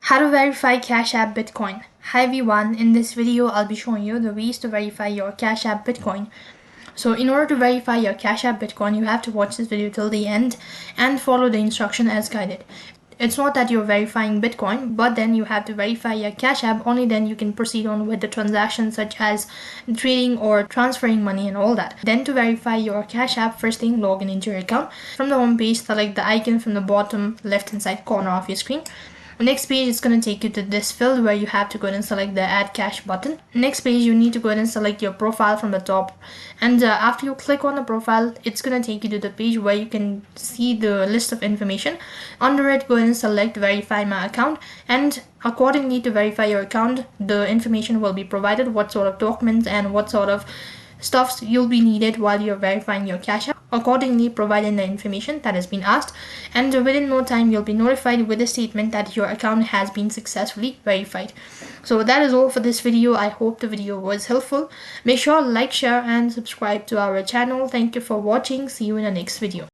How to verify Cash App Bitcoin. Hi everyone, in this video I'll be showing you the ways to verify your Cash App Bitcoin. So in order to verify your Cash App Bitcoin, you have to watch this video till the end and follow the instruction as guided. It's not that you're verifying Bitcoin, but then you have to verify your Cash App. Only then you can proceed on with the transactions such as trading or transferring money and all that. Then to verify your Cash App, first thing, log in into your account. From the home page, select the icon from the bottom left hand side corner of your screen. Next page is going to take you to this field where you have to go ahead and select the add cash button. Next page, you need to go ahead and select your profile from the top, and after you click on the profile, it's going to take you to the page where you can see the list of information. Under it, go ahead and select verify my account, and accordingly to verify your account, the information will be provided, what sort of documents and what sort of stuffs you'll be needed while you're verifying your Cash App. Accordingly, providing the information that has been asked, and within no time you'll be notified with a statement that your account has been successfully verified. So that is all for this video. I hope the video was helpful. Make sure to like, share and subscribe to our channel. Thank you for watching. See you in the next video.